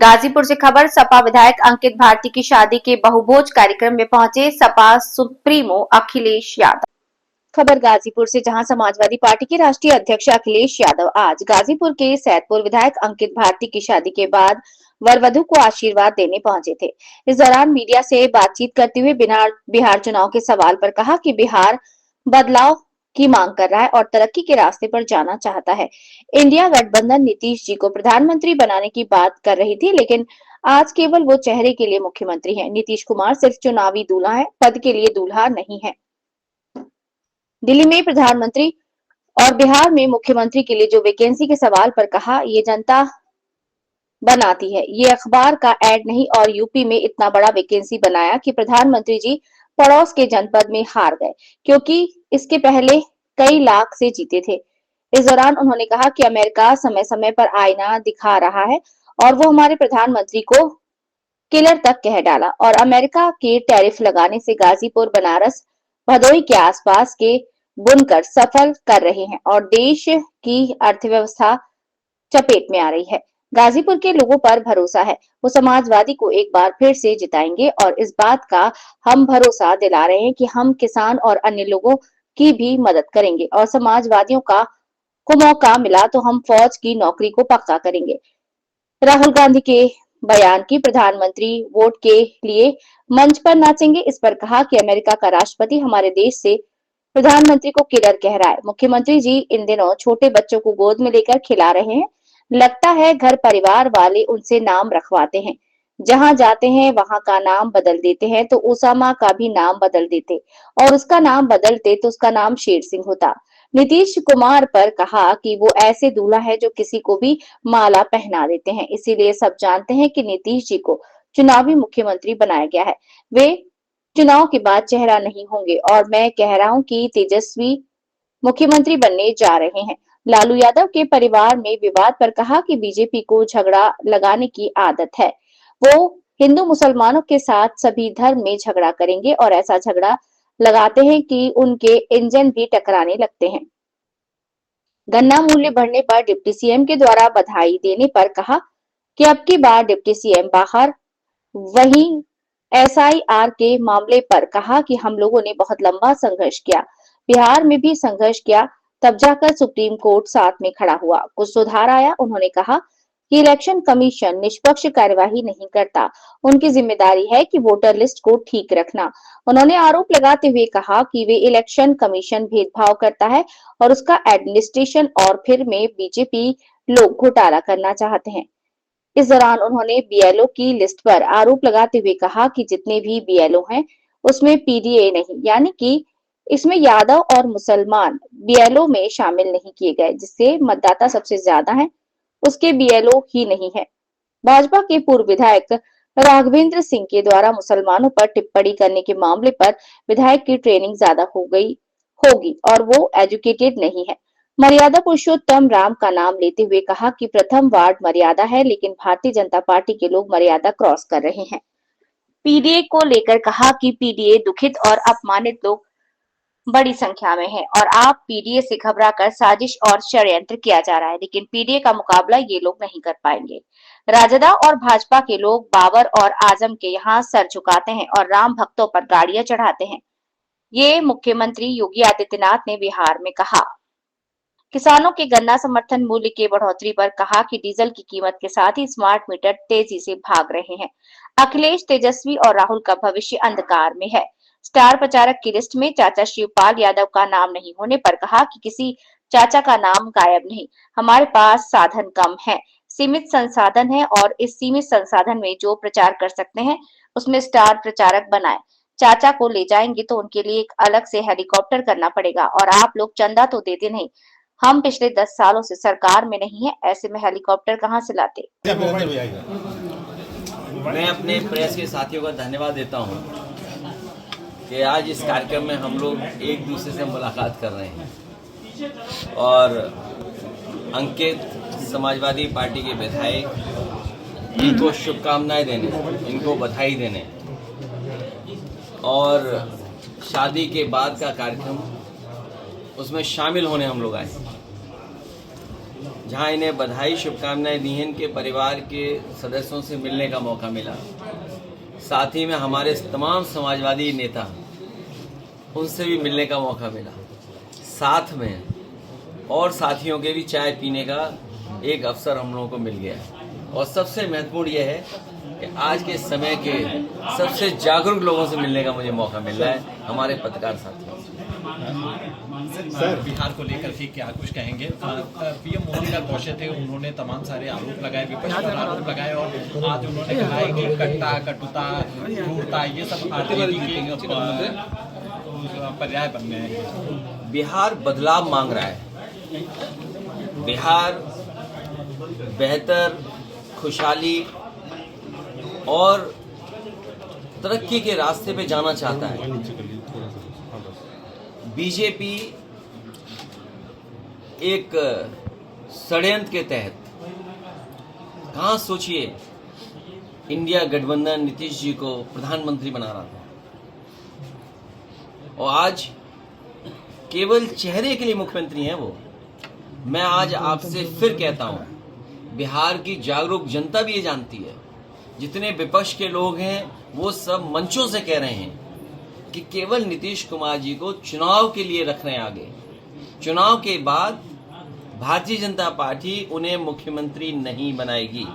गाजीपुर से खबर। सपा विधायक अंकित भारती की शादी के बहुभोज कार्यक्रम में पहुंचे सपा सुप्रीमो अखिलेश यादव। खबर गाजीपुर से, जहां समाजवादी पार्टी के राष्ट्रीय अध्यक्ष अखिलेश यादव आज गाजीपुर के सैदपुर विधायक अंकित भारती की शादी के बाद वर वधू को आशीर्वाद देने पहुंचे थे। इस दौरान मीडिया से बातचीत करते हुए बिहार चुनाव के सवाल पर कहा कि बिहार बदलाव की मांग कर रहा है और तरक्की के रास्ते पर जाना चाहता है। इंडिया गठबंधन नीतीश जी को प्रधानमंत्री बनाने की बात कर रही थी, लेकिन आज केवल वो चेहरे के लिए मुख्यमंत्री हैं। नीतीश कुमार सिर्फ चुनावी दूल्हा है, पद के लिए दूल्हा नहीं है। दिल्ली में प्रधानमंत्री और बिहार में मुख्यमंत्री के लिए जो वैकेंसी के सवाल पर कहा, ये जनता बनाती है, ये अखबार का एड नहीं। और यूपी में इतना बड़ा वैकेंसी बनाया कि प्रधानमंत्री जी पड़ोस के जनपद में हार गए, क्योंकि इसके पहले कई लाख से जीते थे। इस दौरान उन्होंने कहा कि अमेरिका समय समय पर आईना दिखा रहा है और वो हमारे प्रधानमंत्री को किलर तक कह डाला। और अमेरिका के टैरिफ लगाने से गाजीपुर, बनारस, भदोही के आसपास के बुनकर सफल कर रहे हैं और देश की अर्थव्यवस्था चपेट में आ रही है। गाजीपुर के लोगों पर भरोसा है, वो समाजवादी को एक बार फिर से जिताएंगे और इस बात का हम भरोसा दिला रहे हैं कि हम किसान और अन्य लोगों की भी मदद करेंगे और समाजवादियों को मौका मिला तो हम फौज की नौकरी को पक्का करेंगे। राहुल गांधी के बयान की प्रधानमंत्री वोट के लिए मंच पर नाचेंगे, इस पर कहा कि अमेरिका का राष्ट्रपति हमारे देश से प्रधानमंत्री को किलर कह रहा है। मुख्यमंत्री जी इन दिनों छोटे बच्चों को गोद में लेकर खिला रहे हैं, लगता है घर परिवार वाले उनसे नाम रखवाते हैं। जहां जाते हैं वहां का नाम बदल देते हैं, तो उसामा का भी नाम बदल देते और उसका नाम बदलते तो उसका नाम शेर सिंह होता। नीतीश कुमार पर कहा कि वो ऐसे दूल्हा है जो किसी को भी माला पहना देते हैं, इसीलिए सब जानते हैं कि नीतीश जी को चुनावी मुख्यमंत्री बनाया गया है। वे चुनाव के बाद चेहरा नहीं होंगे और मैं कह रहा हूं कि तेजस्वी मुख्यमंत्री बनने जा रहे हैं। लालू यादव के परिवार में विवाद पर कहा कि बीजेपी को झगड़ा लगाने की आदत है, वो हिंदू मुसलमानों के साथ सभी धर्म में झगड़ा करेंगे और ऐसा झगड़ा लगाते हैं कि उनके इंजन भी टकराने लगते हैं। गन्ना मूल्य बढ़ने पर डिप्टी सीएम के द्वारा बधाई देने पर कहा कि अब की बार डिप्टी सीएम बाहर। वहीं एसआईआर के मामले पर कहा कि हम लोगों ने बहुत लंबा संघर्ष किया, बिहार में भी संघर्ष किया, तब जाकर सुप्रीम कोर्ट साथ में खड़ा हुआ, कुछ सुधार आया। उन्होंने कहा कि इलेक्शन कमीशन निष्पक्ष कार्यवाही नहीं करता, उनकी जिम्मेदारी है कि वोटर लिस्ट को ठीक रखना। उन्होंने आरोप लगाते हुए कहा कि वे इलेक्शन कमीशन भेदभाव करता है और उसका एडमिनिस्ट्रेशन और फिर में बीजेपी लोग घोटाला करना चाहते हैं। इस दौरान उन्होंने बीएलओ की लिस्ट पर आरोप लगाते हुए कहा कि जितने भी बीएलओ हैं उसमें पीडीए नहीं, यानी कि इसमें यादव और मुसलमान बीएलओ में शामिल नहीं किए गए, जिससे मतदाता सबसे ज्यादा हैं उसके बीएलओ ही नहीं है। भाजपा के पूर्व विधायक राघवेंद्र सिंह के द्वारा मुसलमानों पर टिप्पणी करने के मामले पर विधायक की ट्रेनिंग ज्यादा होगी और वो एजुकेटेड नहीं है। मर्यादा पुरुषोत्तम राम का नाम लेते हुए कहा कि प्रथम वार्ड मर्यादा है, लेकिन भारतीय जनता पार्टी के लोग मर्यादा क्रॉस कर रहे हैं। पीडीए को लेकर कहा कि पीडीए दुखित और अपमानित लोग बड़ी संख्या में है और आप पीडीए से घबराकर साजिश और षड्यंत्र किया जा रहा है, लेकिन पीडीए का मुकाबला ये लोग नहीं कर पाएंगे। राजदा और भाजपा के लोग बाबर और आजम के यहाँ सर झुकाते हैं और राम भक्तों पर गाड़ियां चढ़ाते हैं, ये मुख्यमंत्री योगी आदित्यनाथ ने बिहार में कहा। किसानों के गन्ना समर्थन मूल्य के बढ़ोतरी पर कहा कि डीजल की कीमत के साथ ही स्मार्ट मीटर तेजी से भाग रहे हैं। अखिलेश, तेजस्वी और राहुल का भविष्य अंधकार में है। स्टार प्रचारक की लिस्ट में चाचा शिवपाल यादव का नाम नहीं होने पर कहा कि किसी चाचा का नाम गायब नहीं, हमारे पास साधन कम है, सीमित संसाधन है और इस सीमित संसाधन में जो प्रचार कर सकते हैं उसमें स्टार प्रचारक बनाए। चाचा को ले जाएंगे तो उनके लिए एक अलग से हेलीकॉप्टर करना पड़ेगा और आप लोग चंदा तो देते नहीं। हम पिछले 10 सालों से सरकार में नहीं है, ऐसे में हेलीकॉप्टर कहां से लाते। मैं अपने प्रेस के साथियों का धन्यवाद देता हूं कि आज इस कार्यक्रम में हम लोग एक दूसरे से मुलाकात कर रहे हैं और अंकित समाजवादी पार्टी के विधायक, इनको शुभकामनाएं देने, इनको बधाई देने और शादी के बाद का कार्यक्रम उसमें शामिल होने हम लोग आए। जहां इन्हें बधाई शुभकामनाएं दी हैं, इनके परिवार के सदस्यों से मिलने का मौका मिला। साथ ही में हमारे तमाम समाजवादी नेता, उनसे भी मिलने का मौका मिला। साथ में और साथियों के भी चाय पीने का एक अवसर हम लोगों को मिल गया है। और सबसे महत्वपूर्ण यह है कि आज के समय के सबसे जागरूक लोगों से मिलने का मुझे मौका मिल रहा है, हमारे पत्रकार साथियों से। सर, बिहार को लेकर के क्या कुछ कहेंगे? पीएम मोदी का दौरे थे, उन्होंने तमाम सारे आरोप लगाए, विपक्ष पर आरोप लगाए, और आज उन्होंने कहा है कि कट्टा, कटुता, क्रूरता, ये सब आरजेडी के पर्याय बन गए हैं। बिहार बदलाव मांग रहा है। बिहार बेहतर, खुशहाली और तरक्की के रास्ते पे जाना चाहता है। बीजेपी एक षड्यंत्र के तहत, कहाँ सोचिए, इंडिया गठबंधन नीतीश जी को प्रधानमंत्री बना रहा था, और आज केवल चेहरे के लिए मुख्यमंत्री हैं वो। मैं आज आपसे फिर कहता हूं, बिहार की जागरूक जनता भी ये जानती है, जितने विपक्ष के लोग हैं वो सब मंचों से कह रहे हैं कि केवल नीतीश कुमार जी को चुनाव के लिए रख रहे हैं आगे। चुनाव के बाद भारतीय जनता पार्टी उन्हें मुख्यमंत्री नहीं बनाएगी।